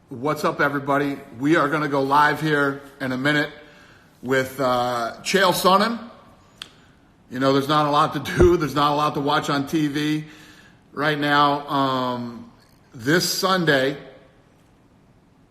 What's up, everybody? We are going to go live here in a minute with Chael Sonnen. You know, there's not a lot to do. There's not a lot to watch on TV right now. This Sunday,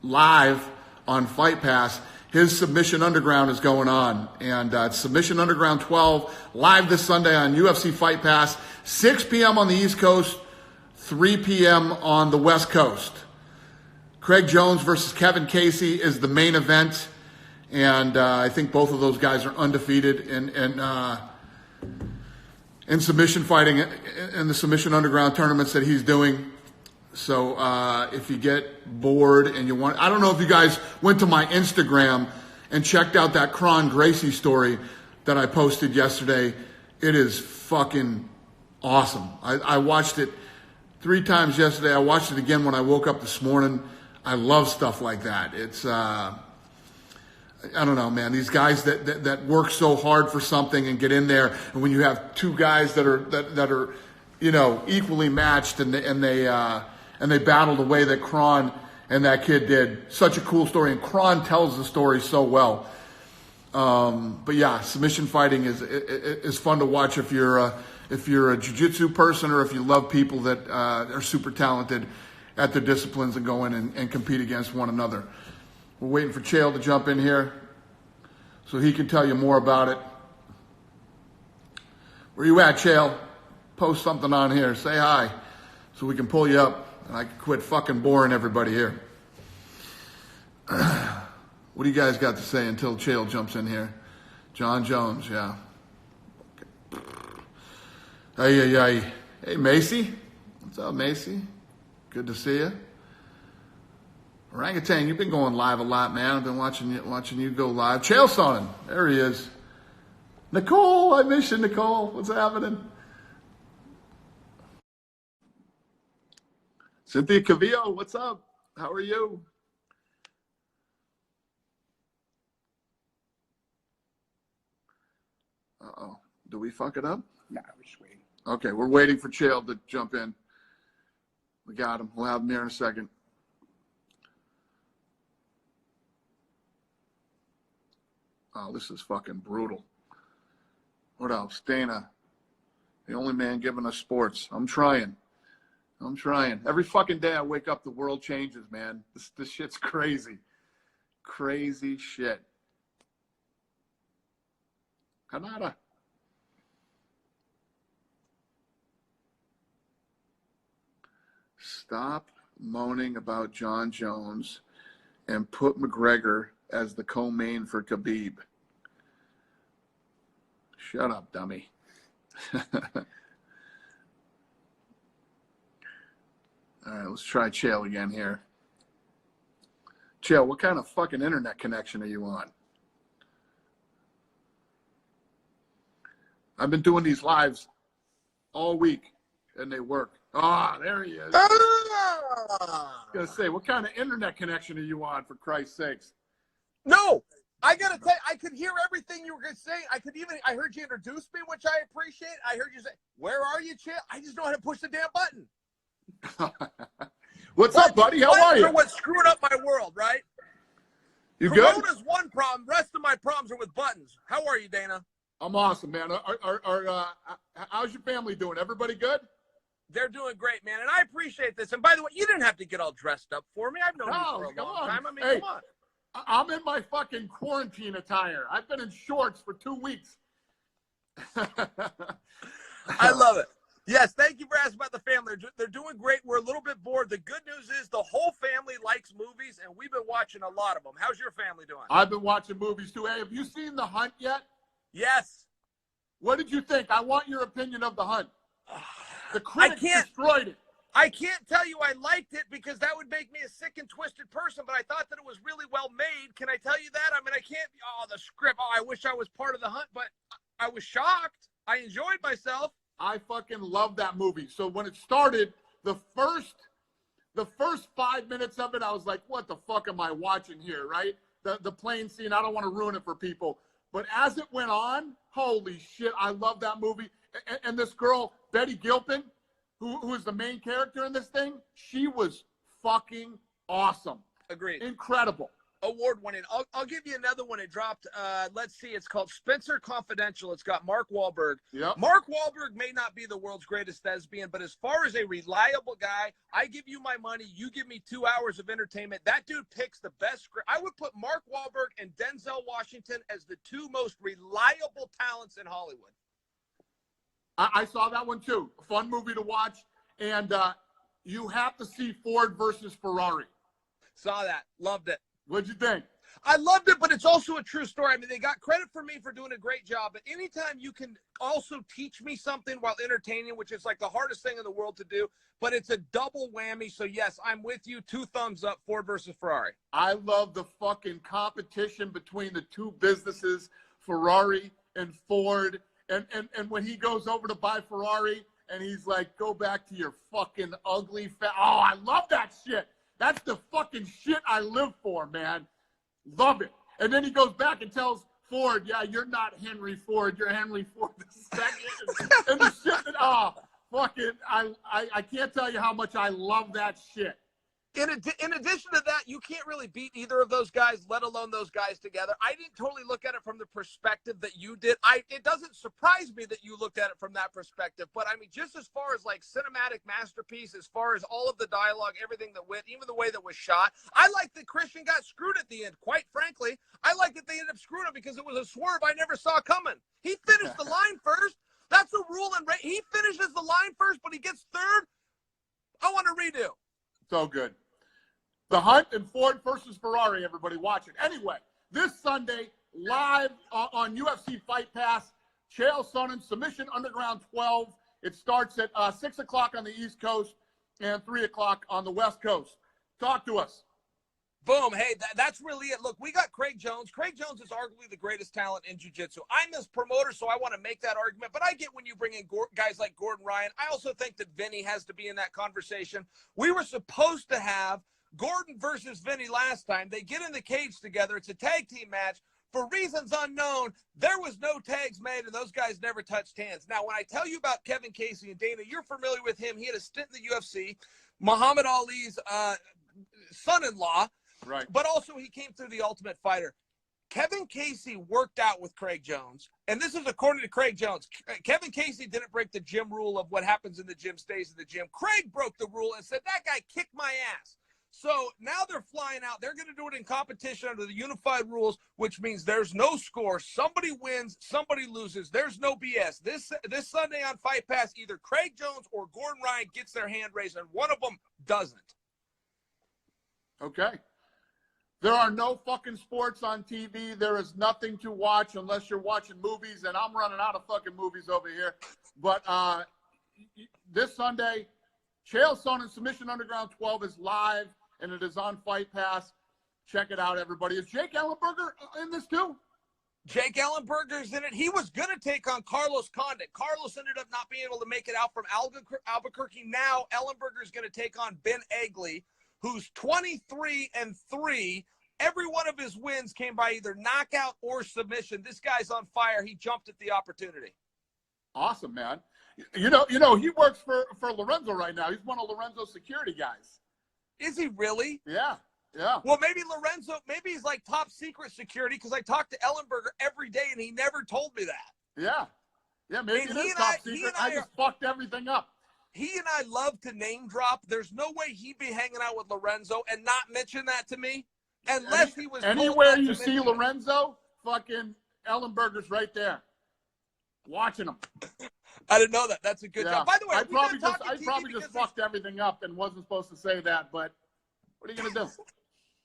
live on Fight Pass, his Submission Underground is going on. And it's Submission Underground 12, live this Sunday on UFC Fight Pass, 6 p.m. on the East Coast, 3 p.m. on the West Coast. Craig Jones versus Kevin Casey is the main event, and I think both of those guys are undefeated in submission fighting in the Submission Underground tournaments that he's doing. So if you get bored and you want, I don't know if you guys went to my Instagram and checked out that Kron Gracie story that I posted yesterday. It is fucking awesome. I watched it 3 times yesterday. I watched it again when I woke up this morning. I love stuff like that. It's, I don't know, man. These guys that work so hard for something and get in there, and when you have 2 guys that are, you know, equally matched, and they battle the way that Kron and that kid did. Such a cool story, and Kron tells the story so well. But yeah, submission fighting is fun to watch if you're a jiu-jitsu person, or if you love people that are super talented at their disciplines and go in and compete against one another. We're waiting for Chael to jump in here so he can tell you more about it. Where you at, Chael? Post something on here. Say hi so we can pull you up and I can quit fucking boring everybody here. What do you guys got to say until Chael jumps in here? John Jones, yeah. Okay. Hey, Macy. What's up, Macy? Good to see you. Orangutan, you've been going live a lot, man. I've been watching you go live. Chael Sonnen, there he is. Nicole, I miss you, Nicole. What's happening? Cynthia Cavillo, what's up? How are you? Uh-oh. Do we fuck it up? Nah, we're just waiting. Okay, we're waiting for Chael to jump in. We got him. We'll have him here in a second. Oh, this is fucking brutal. What else? Dana, the only man giving us sports. I'm trying. Every fucking day I wake up, the world changes, man. This shit's crazy. Crazy shit. Canada. Stop moaning about John Jones and put McGregor as the co-main for Khabib. Shut up, dummy. All right, let's try Chael again here. Chael, what kind of fucking internet connection are you on? I've been doing these lives all week, and they work. Ah, there he is. I was going to say, what kind of internet connection are you on, for Christ's sakes? No, I got to tell you, I could hear everything you were going to say. I heard you introduce me, which I appreciate. I heard you say, where are you, Chael? I just know how to push the damn button. What's up, buddy? How are you? What's screwing up my world, right? You good? Corona's one problem. Rest of my problems are with buttons. How are you, Dana? I'm awesome, man. How's your family doing? Everybody good? They're doing great, man, and I appreciate this. And by the way, you didn't have to get all dressed up for me. I've known you for a long time. I mean, hey, come on. I'm in my fucking quarantine attire. I've been in shorts for 2 weeks. I love it. Yes, thank you for asking about the family. They're doing great. We're a little bit bored. The good news is the whole family likes movies, and we've been watching a lot of them. How's your family doing? I've been watching movies, too. Hey, have you seen The Hunt yet? Yes. What did you think? I want your opinion of The Hunt. The critics destroyed it. I can't tell you I liked it because that would make me a sick and twisted person, but I thought that it was really well made. Can I tell you that? I mean, I can't, the script, I wish I was part of The Hunt, but I was shocked. I enjoyed myself. I fucking love that movie. So when it started, the first 5 minutes of it, I was like, what the fuck am I watching here, right? The plane scene, I don't want to ruin it for people. But as it went on, holy shit, I love that movie. And this girl, Betty Gilpin, who is the main character in this thing, she was fucking awesome. Agreed. Incredible. Award-winning. I'll give you another one. It dropped, let's see, it's called Spencer Confidential. It's got Mark Wahlberg. Yep. Mark Wahlberg may not be the world's greatest thespian, but as far as a reliable guy, I give you my money, you give me 2 hours of entertainment. That dude picks the best script. I would put Mark Wahlberg and Denzel Washington as the two most reliable talents in Hollywood. I saw that one too. A fun movie to watch. And you have to see Ford versus Ferrari. Saw that. Loved it. What'd you think? I loved it, but it's also a true story. I mean, they got credit for me for doing a great job, but anytime you can also teach me something while entertaining, which is like the hardest thing in the world to do, but it's a double whammy. So, yes, I'm with you. 2 thumbs up, Ford versus Ferrari. I love the fucking competition between the two businesses, Ferrari and Ford. And when he goes over to buy Ferrari and he's like, go back to your fucking ugly oh, I love that shit. That's the fucking shit I live for, man. Love it. And then he goes back and tells Ford, yeah, you're not Henry Ford. You're Henry Ford II. And the shit that, fucking, I can't tell you how much I love that shit. In addition to that, you can't really beat either of those guys, let alone those guys together. I didn't totally look at it from the perspective that you did. It doesn't surprise me that you looked at it from that perspective. But, I mean, just as far as, like, cinematic masterpiece, as far as all of the dialogue, everything that went, even the way that was shot, I like that Christian got screwed at the end. Quite frankly, I like that they ended up screwing him because it was a swerve I never saw coming. He finished the line first. That's a rule. He finishes the line first, but he gets third. I want to redo. So good. The Hunt and Ford versus Ferrari, everybody watch it. Anyway, this Sunday, live on UFC Fight Pass, Chael Sonnen, Submission Underground 12. It starts at 6 o'clock on the East Coast and 3 o'clock on the West Coast. Talk to us. Boom. Hey, that's really it. Look, we got Craig Jones. Craig Jones is arguably the greatest talent in jiu-jitsu. I'm his promoter, so I want to make that argument. But I get when you bring in guys like Gordon Ryan. I also think that Vinny has to be in that conversation. We were supposed to have Gordon versus Vinny last time. They get in the cage together. It's a tag team match. For reasons unknown, there was no tags made, and those guys never touched hands. Now, when I tell you about Kevin Casey, and Dana, you're familiar with him. He had a stint in the UFC, Muhammad Ali's son-in-law. Right. But also he came through the Ultimate Fighter. Kevin Casey worked out with Craig Jones, and this is according to Craig Jones. Kevin Casey didn't break the gym rule of what happens in the gym stays in the gym. Craig broke the rule and said, that guy kicked my ass. So now they're flying out. They're going to do it in competition under the unified rules, which means there's no score. Somebody wins, somebody loses. There's no BS. This Sunday on Fight Pass, either Craig Jones or Gordon Ryan gets their hand raised, and one of them doesn't. Okay. There are no fucking sports on TV. There is nothing to watch unless you're watching movies, and I'm running out of fucking movies over here. But this Sunday, Chael Sonnen Submission Underground 12 is live, and it is on Fight Pass. Check it out, everybody. Is Jake Ellenberger in this too? Jake Ellenberger's in it. He was going to take on Carlos Condit. Carlos ended up not being able to make it out from Albuquerque. Now Ellenberger's going to take on Ben Egley, who's 23-3. Every one of his wins came by either knockout or submission. This guy's on fire. He jumped at the opportunity. Awesome, man. You know, he works for Lorenzo right now. He's one of Lorenzo's security guys. Is he really? Yeah. Yeah. Well, maybe he's like top secret security, because I talk to Ellenberger every day and he never told me that. Yeah. Yeah, maybe it is top secret. I just fucked everything up. He and I love to name drop. There's no way he'd be hanging out with Lorenzo and not mention that to me, unless he was anywhere you see Lorenzo, fucking Ellenberger's right there, watching him. I didn't know that. That's a good job. By the way, I probably just fucked everything up and wasn't supposed to say that, but what are you gonna do?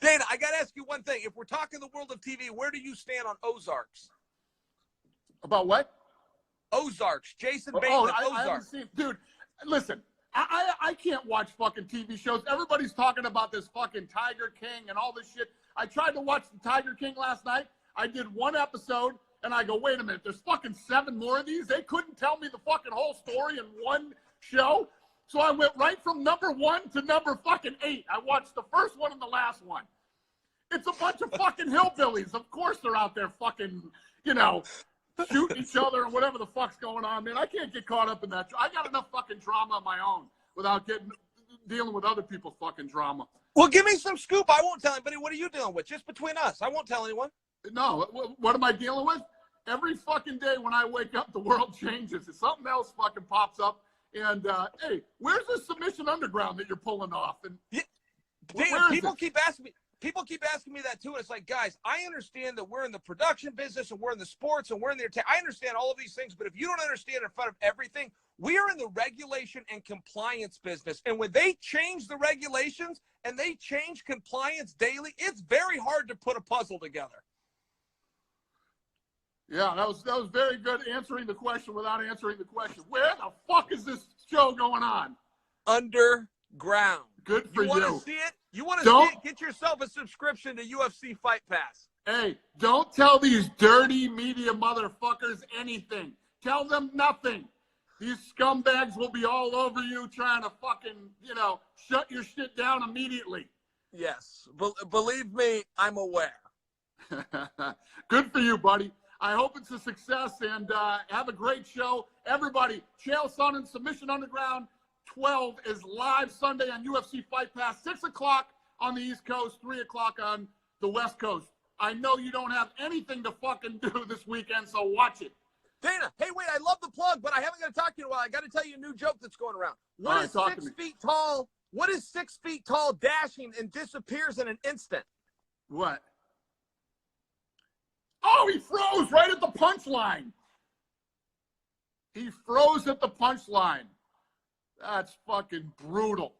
Dana, I gotta ask you one thing. If we're talking the world of TV, where do you stand on Ozarks? About what? Ozarks. Jason Bateman. I Ozarks. haven't seen, dude. Listen, I can't watch fucking TV shows. Everybody's talking about this fucking Tiger King and all this shit. I tried to watch the Tiger King last night. I did one episode, and I go, wait a minute, there's fucking 7 more of these? They couldn't tell me the fucking whole story in one show? So I went right from number 1 to number fucking 8. I watched the first one and the last one. It's a bunch of fucking hillbillies. Of course they're out there fucking, shooting each other and whatever the fuck's going on, man. I can't get caught up in that. I got enough fucking drama of my own without getting dealing with other people's fucking drama. Well, give me some scoop. I won't tell anybody. What are you dealing with? Just between us. I won't tell anyone. No, what am I dealing with? Every fucking day when I wake up, the world changes. Something else fucking pops up. And, hey, where's the submission underground that you're pulling off? And yeah, people keep asking me. People keep asking me that too, and it's like, guys, I understand that we're in the production business and we're in the sports and we're in the I understand all of these things, but if you don't understand in front of everything, we are in the regulation and compliance business. And when they change the regulations and they change compliance daily, it's very hard to put a puzzle together. Yeah, that was very good answering the question without answering the question. Where the fuck is this show going on? Underground. Good for you. You want to see it? You want to see it? Get yourself a subscription to UFC Fight Pass. Hey, don't tell these dirty media motherfuckers anything. Tell them nothing. These scumbags will be all over you trying to fucking, shut your shit down immediately. Yes. Believe me, I'm aware. Good for you, buddy. I hope it's a success, and have a great show. Everybody, Chael, Sonnen, Submission Underground 12 is live Sunday on UFC Fight Pass, 6 o'clock on the East Coast, 3 o'clock on the West Coast. I know you don't have anything to fucking do this weekend, so watch it. Dana, hey, wait, I love the plug, but I haven't got to talk to you in a while. I got to tell you a new joke that's going around. What is 6 feet tall? What is 6 feet tall dashing and disappears in an instant? What? Oh, he froze right at the punchline. He froze at the punchline. That's fucking brutal.